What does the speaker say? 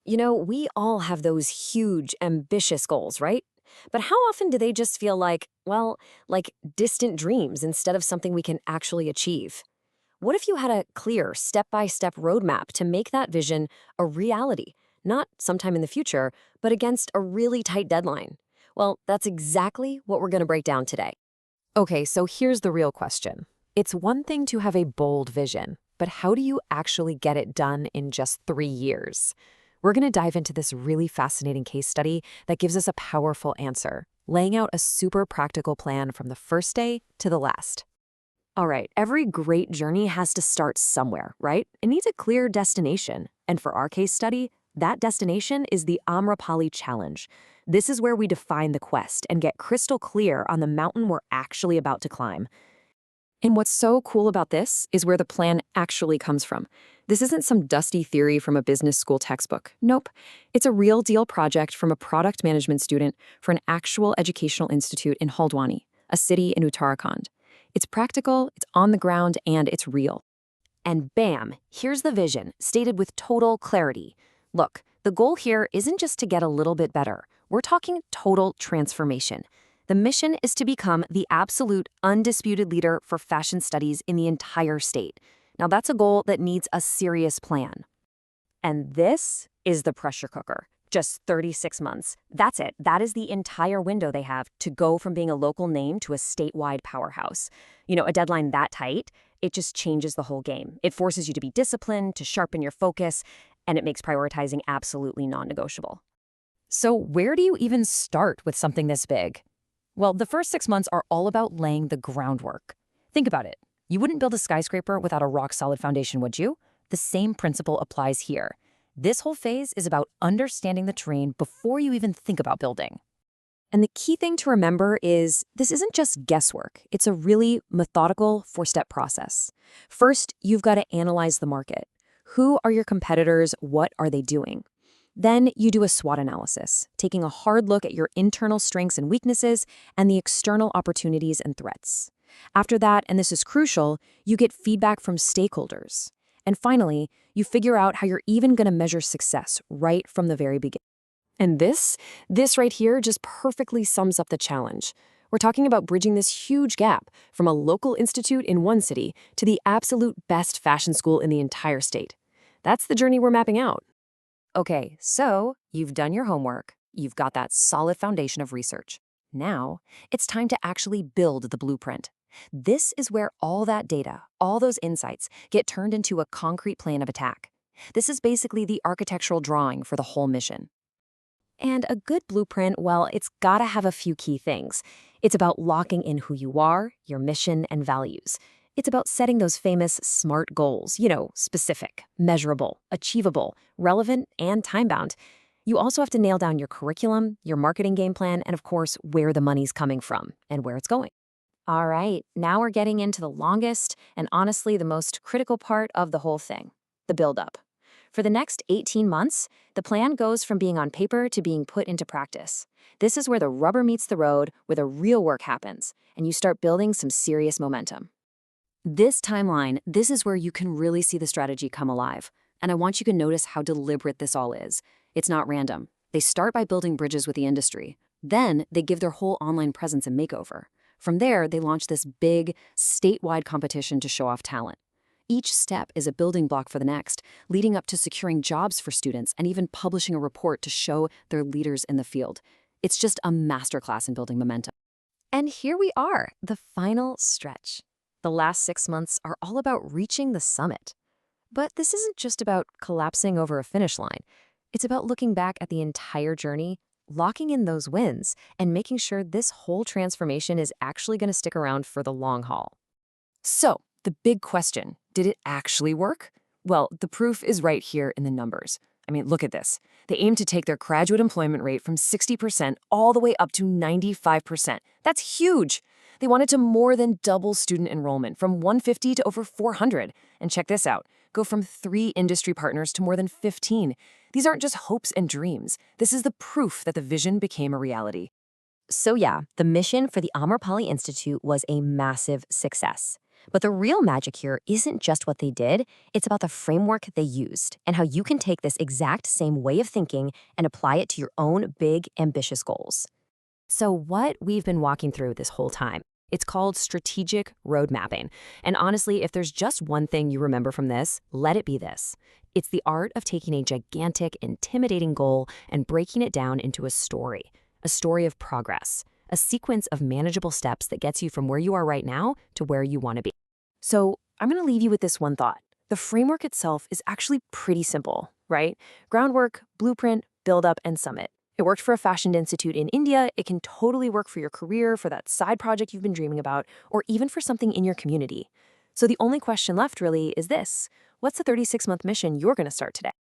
We all have those huge, ambitious goals, right? But how often do they just feel like, well, like distant dreams instead of something we can actually achieve? What if you had a clear, step by step roadmap to make that vision a reality, not sometime in the future, but against a really tight deadline? Well, that's exactly what we're going to break down today. Okay, so here's the real question. It's one thing to have a bold vision, but how do you actually get it done in just 3 years? We're going to dive into this really fascinating case study that gives us a powerful answer, laying out a super practical plan from the first day to the last. All right, every great journey has to start somewhere, right? It needs a clear destination. And for our case study, that destination is the Amrapali Challenge. This is where we define the quest and get crystal clear on the mountain we're actually about to climb. And what's so cool about this is where the plan actually comes from. This isn't some dusty theory from a business school textbook. Nope. It's a real deal project from a product management student for an actual educational institute in Haldwani, a city in Uttarakhand. It's practical, it's on the ground, and it's real. And bam, here's the vision, stated with total clarity. Look, the goal here isn't just to get a little bit better. We're talking total transformation. The mission is to become the absolute, undisputed leader for fashion studies in the entire state. Now, that's a goal that needs a serious plan. And this is the pressure cooker. Just 36 months. That's it. That is the entire window they have to go from being a local name to a statewide powerhouse. A deadline that tight, it just changes the whole game. It forces you to be disciplined, to sharpen your focus, and it makes prioritizing absolutely non-negotiable. So, where do you even start with something this big? Well, the first 6 months are all about laying the groundwork. Think about it. You wouldn't build a skyscraper without a rock-solid foundation, would you? The same principle applies here. This whole phase is about understanding the terrain before you even think about building. And the key thing to remember is this isn't just guesswork. It's a really methodical four-step process. First, you've got to analyze the market. Who are your competitors? What are they doing? Then you do a SWOT analysis, taking a hard look at your internal strengths and weaknesses and the external opportunities and threats. After that, and this is crucial, you get feedback from stakeholders. And finally, you figure out how you're even going to measure success right from the very beginning. And this right here just perfectly sums up the challenge. We're talking about bridging this huge gap from a local institute in one city to the absolute best fashion school in the entire state. That's the journey we're mapping out. Okay, so you've done your homework. You've got that solid foundation of research. Now, it's time to actually build the blueprint. This is where all that data, all those insights, get turned into a concrete plan of attack. This is basically the architectural drawing for the whole mission. And a good blueprint, well, it's gotta have a few key things. It's about locking in who you are, your mission, and values. It's about setting those famous SMART goals, specific, measurable, achievable, relevant, and time-bound. You also have to nail down your curriculum, your marketing game plan, and of course, where the money's coming from and where it's going. All right, now we're getting into the longest and honestly the most critical part of the whole thing, the build-up. For the next 18 months, the plan goes from being on paper to being put into practice. This is where the rubber meets the road, where the real work happens, and you start building some serious momentum. This timeline, this is where you can really see the strategy come alive. And I want you to notice how deliberate this all is. It's not random. They start by building bridges with the industry. Then they give their whole online presence a makeover. From there, they launch this big, statewide competition to show off talent. Each step is a building block for the next, leading up to securing jobs for students and even publishing a report to show they're leaders in the field. It's just a masterclass in building momentum. And here we are, the final stretch. The last 6 months are all about reaching the summit. But this isn't just about collapsing over a finish line. It's about looking back at the entire journey, locking in those wins, and making sure this whole transformation is actually going to stick around for the long haul. So, the big question, did it actually work? Well, the proof is right here in the numbers. I mean, look at this. They aim to take their graduate employment rate from 60% all the way up to 95%. That's huge. They wanted to more than double student enrollment from 150 to over 400. And check this out, go from 3 industry partners to more than 15. These aren't just hopes and dreams. This is the proof that the vision became a reality. So yeah, the mission for the Amrapali Institute was a massive success. But the real magic here isn't just what they did, it's about the framework they used and how you can take this exact same way of thinking and apply it to your own big, ambitious goals. So what we've been walking through this whole time, it's called strategic road mapping. And honestly, if there's just one thing you remember from this, let it be this. It's the art of taking a gigantic, intimidating goal and breaking it down into a story of progress, a sequence of manageable steps that gets you from where you are right now to where you want to be. So I'm going to leave you with this one thought. The framework itself is actually pretty simple, right? Groundwork, blueprint, build up, and summit. It worked for a fashion institute in India. It can totally work for your career, for that side project you've been dreaming about, or even for something in your community. So the only question left really is this: what's the 36-month mission you're going to start today?